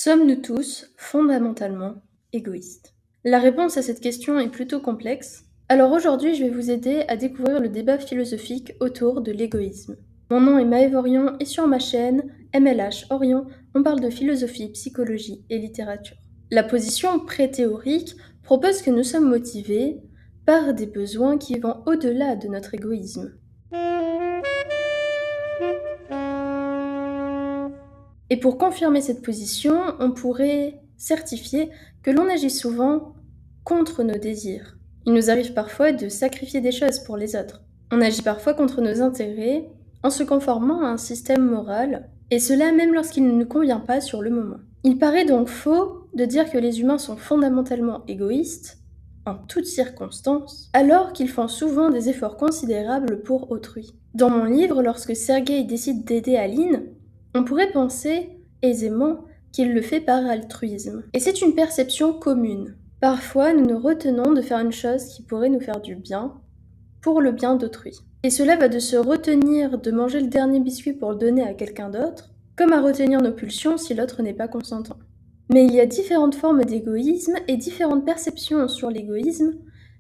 Sommes-nous tous fondamentalement égoïstes? La réponse à cette question est plutôt complexe. Alors aujourd'hui, je vais vous aider à découvrir le débat philosophique autour de l'égoïsme. Mon nom est Maëve Orion et sur ma chaîne MLH Orion, on parle de philosophie, psychologie et littérature. La position pré-théorique propose que nous sommes motivés par des besoins qui vont au-delà de notre égoïsme. Et pour confirmer cette position, on pourrait certifier que l'on agit souvent contre nos désirs. Il nous arrive parfois de sacrifier des choses pour les autres. On agit parfois contre nos intérêts en se conformant à un système moral, et cela même lorsqu'il ne nous convient pas sur le moment. Il paraît donc faux de dire que les humains sont fondamentalement égoïstes, en toutes circonstances, alors qu'ils font souvent des efforts considérables pour autrui. Dans mon livre, lorsque Sergueï décide d'aider Aline, on pourrait penser aisément qu'il le fait par altruisme. Et c'est une perception commune. Parfois, nous nous retenons de faire une chose qui pourrait nous faire du bien, pour le bien d'autrui. Et cela va de se retenir de manger le dernier biscuit pour le donner à quelqu'un d'autre, comme à retenir nos pulsions si l'autre n'est pas consentant. Mais il y a différentes formes d'égoïsme et différentes perceptions sur l'égoïsme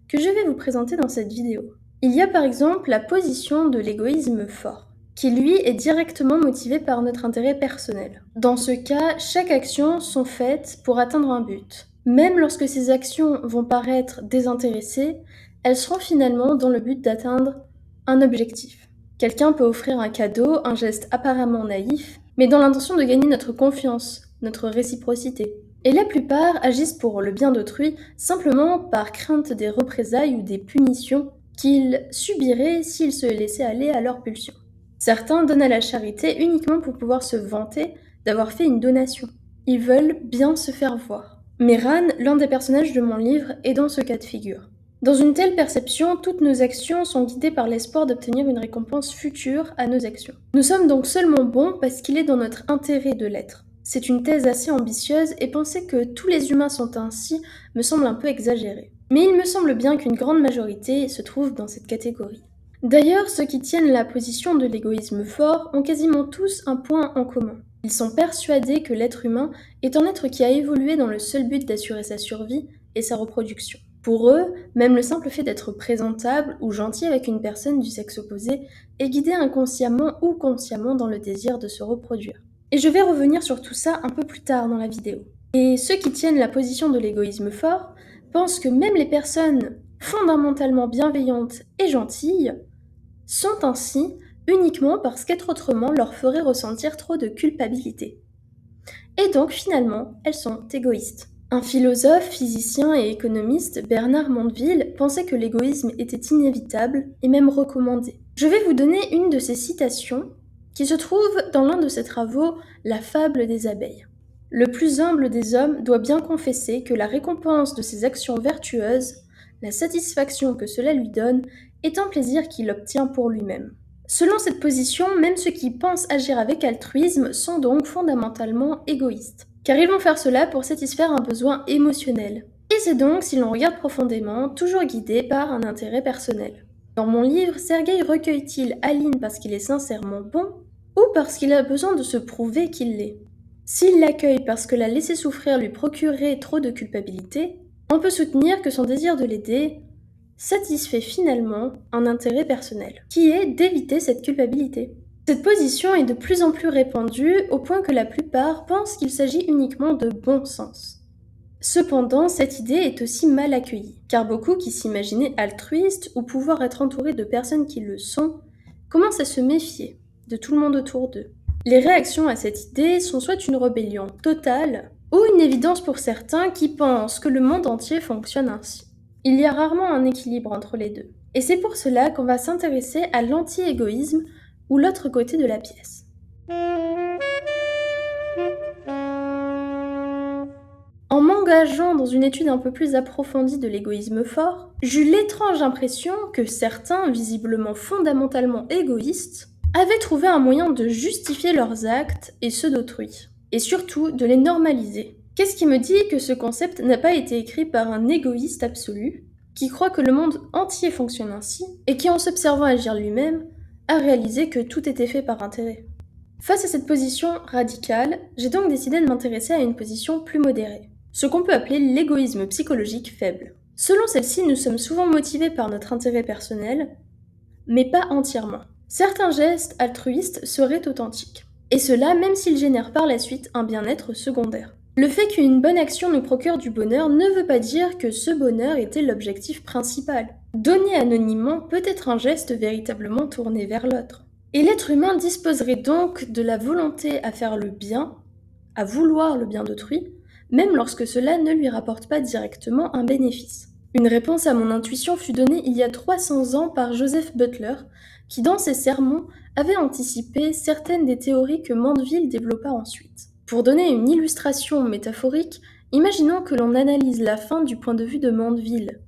que je vais vous présenter dans cette vidéo. Il y a par exemple la position de l'égoïsme fort, qui lui est directement motivé par notre intérêt personnel. Dans ce cas, chaque action sont faites pour atteindre un but. Même lorsque ces actions vont paraître désintéressées, elles seront finalement dans le but d'atteindre un objectif. Quelqu'un peut offrir un cadeau, un geste apparemment naïf, mais dans l'intention de gagner notre confiance, notre réciprocité. Et la plupart agissent pour le bien d'autrui simplement par crainte des représailles ou des punitions qu'ils subiraient s'ils se laissaient aller à leur pulsion. Certains donnent à la charité uniquement pour pouvoir se vanter d'avoir fait une donation. Ils veulent bien se faire voir. Mais Ran, l'un des personnages de mon livre, est dans ce cas de figure. Dans une telle perception, toutes nos actions sont guidées par l'espoir d'obtenir une récompense future à nos actions. Nous sommes donc seulement bons parce qu'il est dans notre intérêt de l'être. C'est une thèse assez ambitieuse et penser que tous les humains sont ainsi me semble un peu exagéré. Mais il me semble bien qu'une grande majorité se trouve dans cette catégorie. D'ailleurs, ceux qui tiennent la position de l'égoïsme fort ont quasiment tous un point en commun. Ils sont persuadés que l'être humain est un être qui a évolué dans le seul but d'assurer sa survie et sa reproduction. Pour eux, même le simple fait d'être présentable ou gentil avec une personne du sexe opposé est guidé inconsciemment ou consciemment dans le désir de se reproduire. Et je vais revenir sur tout ça un peu plus tard dans la vidéo. Et ceux qui tiennent la position de l'égoïsme fort pensent que même les personnes fondamentalement bienveillantes et gentilles sont ainsi uniquement parce qu'être autrement leur ferait ressentir trop de culpabilité. Et donc finalement, elles sont égoïstes. Un philosophe, physicien et économiste, Bernard Mandeville, pensait que l'égoïsme était inévitable et même recommandé. Je vais vous donner une de ses citations qui se trouve dans l'un de ses travaux, La fable des abeilles. Le plus humble des hommes doit bien confesser que la récompense de ses actions vertueuses, la satisfaction que cela lui donne, est un plaisir qu'il obtient pour lui-même. Selon cette position, même ceux qui pensent agir avec altruisme sont donc fondamentalement égoïstes, car ils vont faire cela pour satisfaire un besoin émotionnel. Et c'est donc, si l'on regarde profondément, toujours guidé par un intérêt personnel. Dans mon livre, Sergueï recueille-t-il Aline parce qu'il est sincèrement bon, ou parce qu'il a besoin de se prouver qu'il l'est? S'il l'accueille parce que la laisser souffrir lui procurerait trop de culpabilité, on peut soutenir que son désir de l'aider satisfait finalement un intérêt personnel, qui est d'éviter cette culpabilité. Cette position est de plus en plus répandue au point que la plupart pensent qu'il s'agit uniquement de bon sens. Cependant, cette idée est aussi mal accueillie, car beaucoup qui s'imaginaient altruistes ou pouvoir être entourés de personnes qui le sont, commencent à se méfier de tout le monde autour d'eux. Les réactions à cette idée sont soit une rébellion totale, ou une évidence pour certains qui pensent que le monde entier fonctionne ainsi. Il y a rarement un équilibre entre les deux. Et c'est pour cela qu'on va s'intéresser à l'anti-égoïsme, ou l'autre côté de la pièce. En m'engageant dans une étude un peu plus approfondie de l'égoïsme fort, j'eus l'étrange impression que certains, visiblement fondamentalement égoïstes, avaient trouvé un moyen de justifier leurs actes et ceux d'autrui, et surtout de les normaliser. Qu'est-ce qui me dit que ce concept n'a pas été écrit par un égoïste absolu, qui croit que le monde entier fonctionne ainsi, et qui en s'observant agir lui-même, a réalisé que tout était fait par intérêt? Face à cette position radicale, j'ai donc décidé de m'intéresser à une position plus modérée, ce qu'on peut appeler l'égoïsme psychologique faible. Selon celle-ci, nous sommes souvent motivés par notre intérêt personnel, mais pas entièrement. Certains gestes altruistes seraient authentiques, et cela même s'ils génèrent par la suite un bien-être secondaire. Le fait qu'une bonne action nous procure du bonheur ne veut pas dire que ce bonheur était l'objectif principal. Donner anonymement peut être un geste véritablement tourné vers l'autre. Et l'être humain disposerait donc de la volonté à faire le bien, à vouloir le bien d'autrui, même lorsque cela ne lui rapporte pas directement un bénéfice. Une réponse à mon intuition fut donnée il y a 300 ans par Joseph Butler, qui dans ses sermons avait anticipé certaines des théories que Mandeville développa ensuite. Pour donner une illustration métaphorique, imaginons que l'on analyse la faim du point de vue de Mandeville.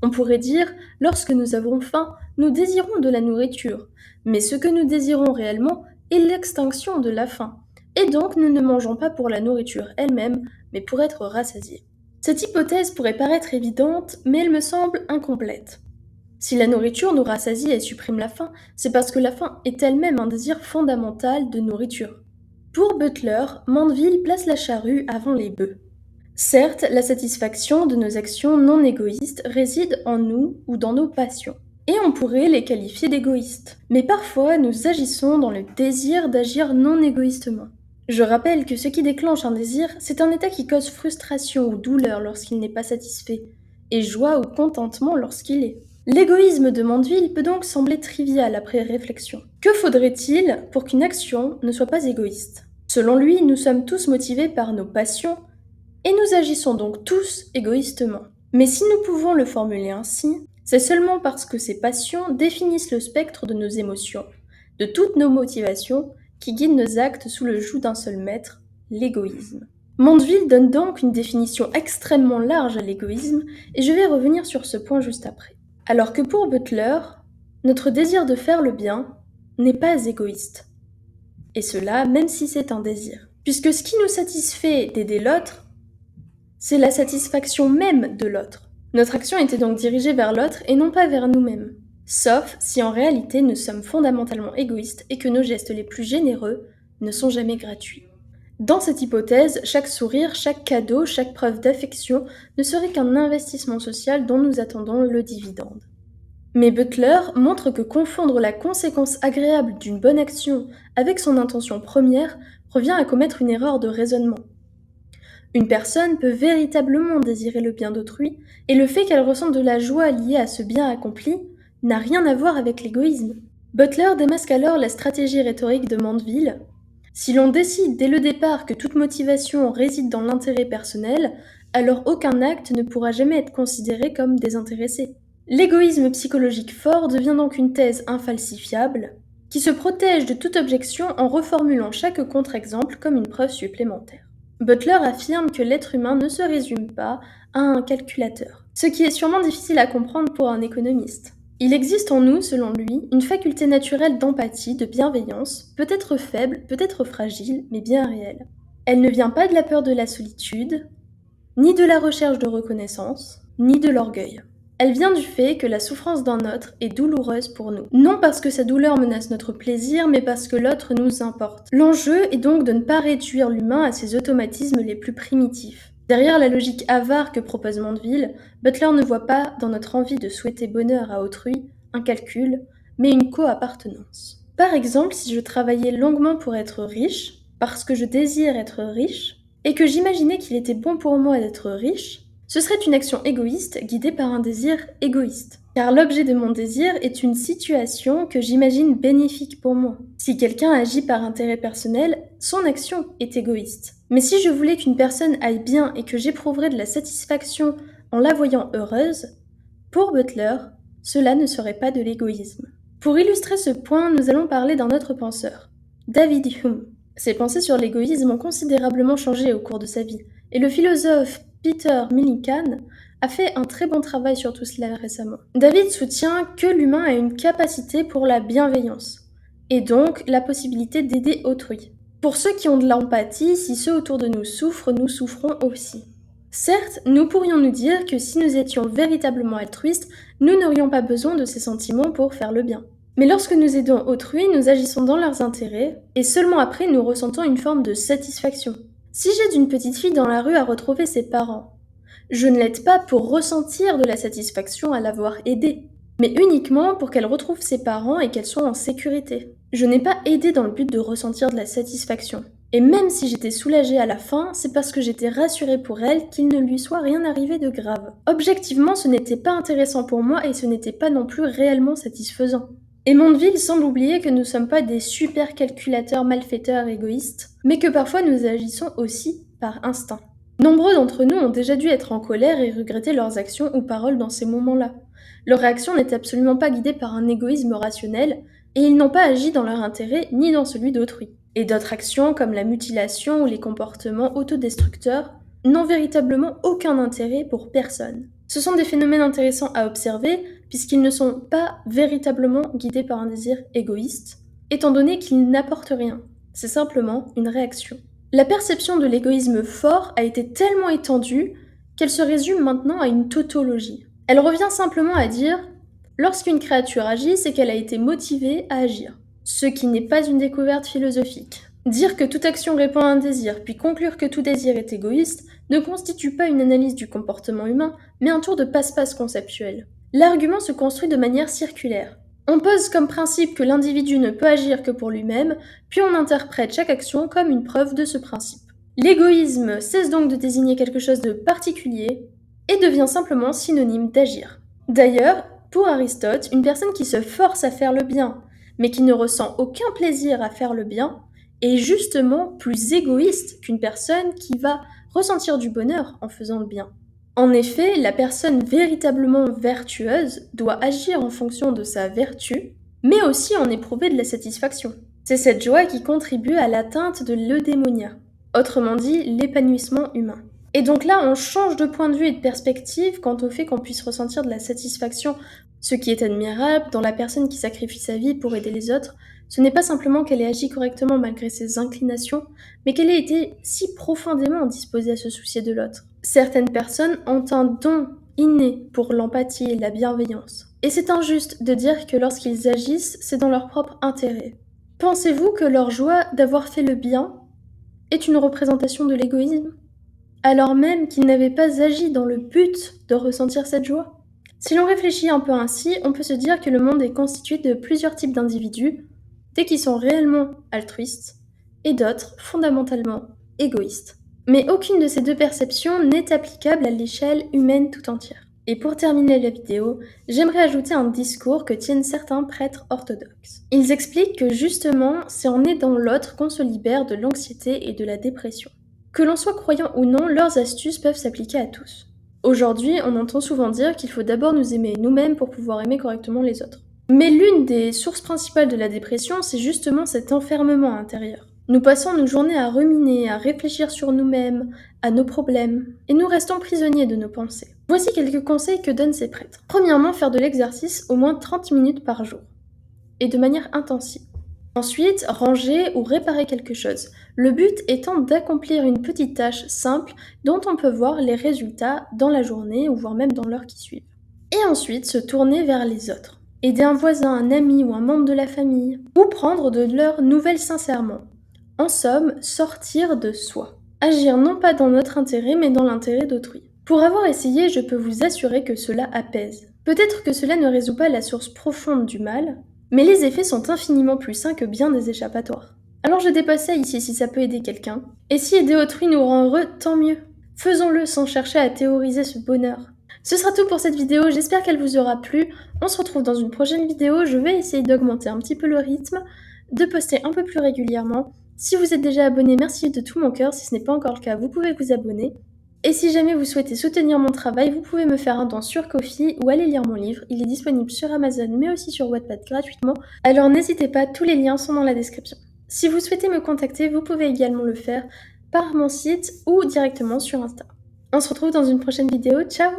On pourrait dire, lorsque nous avons faim, nous désirons de la nourriture, mais ce que nous désirons réellement est l'extinction de la faim. Et donc nous ne mangeons pas pour la nourriture elle-même, mais pour être rassasiés. Cette hypothèse pourrait paraître évidente, mais elle me semble incomplète. Si la nourriture nous rassasie et supprime la faim, c'est parce que la faim est elle-même un désir fondamental de nourriture. Pour Butler, Mandeville place la charrue avant les bœufs. Certes, la satisfaction de nos actions non égoïstes réside en nous ou dans nos passions. Et on pourrait les qualifier d'égoïstes. Mais parfois, nous agissons dans le désir d'agir non égoïstement. Je rappelle que ce qui déclenche un désir, c'est un état qui cause frustration ou douleur lorsqu'il n'est pas satisfait, et joie ou contentement lorsqu'il est. L'égoïsme de Mandeville peut donc sembler trivial après réflexion. Que faudrait-il pour qu'une action ne soit pas égoïste ? Selon lui, nous sommes tous motivés par nos passions, et nous agissons donc tous égoïstement. Mais si nous pouvons le formuler ainsi, c'est seulement parce que ces passions définissent le spectre de nos émotions, de toutes nos motivations, qui guident nos actes sous le joug d'un seul maître, l'égoïsme. Mandeville donne donc une définition extrêmement large à l'égoïsme, et je vais revenir sur ce point juste après. Alors que pour Butler, notre désir de faire le bien n'est pas égoïste. Et cela même si c'est un désir. Puisque ce qui nous satisfait d'aider l'autre, c'est la satisfaction même de l'autre. Notre action était donc dirigée vers l'autre et non pas vers nous-mêmes. Sauf si en réalité nous sommes fondamentalement égoïstes et que nos gestes les plus généreux ne sont jamais gratuits. Dans cette hypothèse, chaque sourire, chaque cadeau, chaque preuve d'affection ne serait qu'un investissement social dont nous attendons le dividende. Mais Butler montre que confondre la conséquence agréable d'une bonne action avec son intention première revient à commettre une erreur de raisonnement. Une personne peut véritablement désirer le bien d'autrui, et le fait qu'elle ressente de la joie liée à ce bien accompli n'a rien à voir avec l'égoïsme. Butler démasque alors la stratégie rhétorique de Mandeville. Si l'on décide dès le départ que toute motivation réside dans l'intérêt personnel, alors aucun acte ne pourra jamais être considéré comme désintéressé. L'égoïsme psychologique fort devient donc une thèse infalsifiable, qui se protège de toute objection en reformulant chaque contre-exemple comme une preuve supplémentaire. Butler affirme que l'être humain ne se résume pas à un calculateur, ce qui est sûrement difficile à comprendre pour un économiste. Il existe en nous, selon lui, une faculté naturelle d'empathie, de bienveillance, peut-être faible, peut-être fragile, mais bien réelle. Elle ne vient pas de la peur de la solitude, ni de la recherche de reconnaissance, ni de l'orgueil. Elle vient du fait que la souffrance d'un autre est douloureuse pour nous. Non parce que sa douleur menace notre plaisir, mais parce que l'autre nous importe. L'enjeu est donc de ne pas réduire l'humain à ses automatismes les plus primitifs. Derrière la logique avare que propose Mandeville, Butler ne voit pas dans notre envie de souhaiter bonheur à autrui un calcul, mais une co-appartenance. Par exemple, si je travaillais longuement pour être riche, parce que je désire être riche, et que j'imaginais qu'il était bon pour moi d'être riche, ce serait une action égoïste guidée par un désir égoïste. Car l'objet de mon désir est une situation que j'imagine bénéfique pour moi. Si quelqu'un agit par intérêt personnel, son action est égoïste. Mais si je voulais qu'une personne aille bien et que j'éprouverais de la satisfaction en la voyant heureuse, pour Butler, cela ne serait pas de l'égoïsme. Pour illustrer ce point, nous allons parler d'un autre penseur, David Hume. Ses pensées sur l'égoïsme ont considérablement changé au cours de sa vie, et le philosophe Peter Millikan a fait un très bon travail sur tout cela récemment. David soutient que l'humain a une capacité pour la bienveillance, et donc la possibilité d'aider autrui. Pour ceux qui ont de l'empathie, si ceux autour de nous souffrent, nous souffrons aussi. Certes, nous pourrions nous dire que si nous étions véritablement altruistes, nous n'aurions pas besoin de ces sentiments pour faire le bien. Mais lorsque nous aidons autrui, nous agissons dans leurs intérêts, et seulement après nous ressentons une forme de satisfaction. Si j'aide une petite fille dans la rue à retrouver ses parents, je ne l'aide pas pour ressentir de la satisfaction à l'avoir aidée, mais uniquement pour qu'elle retrouve ses parents et qu'elle soit en sécurité. Je n'ai pas aidé dans le but de ressentir de la satisfaction. Et même si j'étais soulagée à la fin, c'est parce que j'étais rassurée pour elle qu'il ne lui soit rien arrivé de grave. Objectivement, ce n'était pas intéressant pour moi et ce n'était pas non plus réellement satisfaisant. Et Mondeville semble oublier que nous ne sommes pas des super calculateurs malfaiteurs égoïstes, mais que parfois nous agissons aussi par instinct. Nombreux d'entre nous ont déjà dû être en colère et regretter leurs actions ou paroles dans ces moments-là. Leur réaction n'est absolument pas guidée par un égoïsme rationnel, et ils n'ont pas agi dans leur intérêt ni dans celui d'autrui. Et d'autres actions, comme la mutilation ou les comportements autodestructeurs, n'ont véritablement aucun intérêt pour personne. Ce sont des phénomènes intéressants à observer, puisqu'ils ne sont pas véritablement guidés par un désir égoïste, étant donné qu'ils n'apportent rien. C'est simplement une réaction. La perception de l'égoïsme fort a été tellement étendue qu'elle se résume maintenant à une tautologie. Elle revient simplement à dire « lorsqu'une créature agit, c'est qu'elle a été motivée à agir », ce qui n'est pas une découverte philosophique. Dire que toute action répond à un désir, puis conclure que tout désir est égoïste, ne constitue pas une analyse du comportement humain, mais un tour de passe-passe conceptuel. L'argument se construit de manière circulaire. On pose comme principe que l'individu ne peut agir que pour lui-même, puis on interprète chaque action comme une preuve de ce principe. L'égoïsme cesse donc de désigner quelque chose de particulier et devient simplement synonyme d'agir. D'ailleurs, pour Aristote, une personne qui se force à faire le bien, mais qui ne ressent aucun plaisir à faire le bien, est justement plus égoïste qu'une personne qui va ressentir du bonheur en faisant le bien. En effet, la personne véritablement vertueuse doit agir en fonction de sa vertu, mais aussi en éprouver de la satisfaction. C'est cette joie qui contribue à l'atteinte de l'eudémonia, autrement dit l'épanouissement humain. Et donc là, on change de point de vue et de perspective quant au fait qu'on puisse ressentir de la satisfaction. Ce qui est admirable dans la personne qui sacrifie sa vie pour aider les autres, ce n'est pas simplement qu'elle ait agi correctement malgré ses inclinations, mais qu'elle ait été si profondément disposée à se soucier de l'autre. Certaines personnes ont un don inné pour l'empathie et la bienveillance. Et c'est injuste de dire que lorsqu'ils agissent, c'est dans leur propre intérêt. Pensez-vous que leur joie d'avoir fait le bien est une représentation de l'égoïsme, alors même qu'ils n'avaient pas agi dans le but de ressentir cette joie? Si l'on réfléchit un peu ainsi, on peut se dire que le monde est constitué de plusieurs types d'individus, des qui sont réellement altruistes, et d'autres fondamentalement égoïstes. Mais aucune de ces deux perceptions n'est applicable à l'échelle humaine tout entière. Et pour terminer la vidéo, j'aimerais ajouter un discours que tiennent certains prêtres orthodoxes. Ils expliquent que justement, c'est en aidant l'autre qu'on se libère de l'anxiété et de la dépression. Que l'on soit croyant ou non, leurs astuces peuvent s'appliquer à tous. Aujourd'hui, on entend souvent dire qu'il faut d'abord nous aimer nous-mêmes pour pouvoir aimer correctement les autres. Mais l'une des sources principales de la dépression, c'est justement cet enfermement intérieur. Nous passons nos journées à ruminer, à réfléchir sur nous-mêmes, à nos problèmes, et nous restons prisonniers de nos pensées. Voici quelques conseils que donnent ces prêtres. Premièrement, faire de l'exercice au moins 30 minutes par jour, et de manière intensive. Ensuite, ranger ou réparer quelque chose, le but étant d'accomplir une petite tâche simple dont on peut voir les résultats dans la journée ou voire même dans l'heure qui suit. Et ensuite, se tourner vers les autres. Aider un voisin, un ami ou un membre de la famille, ou prendre de leurs nouvelles sincèrement. En somme, sortir de soi. Agir non pas dans notre intérêt, mais dans l'intérêt d'autrui. Pour avoir essayé, je peux vous assurer que cela apaise. Peut-être que cela ne résout pas la source profonde du mal, mais les effets sont infiniment plus sains que bien des échappatoires. Alors je dépose ça ici si ça peut aider quelqu'un. Et si aider autrui nous rend heureux, tant mieux. Faisons-le sans chercher à théoriser ce bonheur. Ce sera tout pour cette vidéo, j'espère qu'elle vous aura plu. On se retrouve dans une prochaine vidéo, je vais essayer d'augmenter un petit peu le rythme, de poster un peu plus régulièrement. Si vous êtes déjà abonné, merci de tout mon cœur. Si ce n'est pas encore le cas, vous pouvez vous abonner. Et si jamais vous souhaitez soutenir mon travail, vous pouvez me faire un don sur Ko-fi ou aller lire mon livre. Il est disponible sur Amazon mais aussi sur Wattpad gratuitement. Alors n'hésitez pas, tous les liens sont dans la description. Si vous souhaitez me contacter, vous pouvez également le faire par mon site ou directement sur Insta. On se retrouve dans une prochaine vidéo, ciao!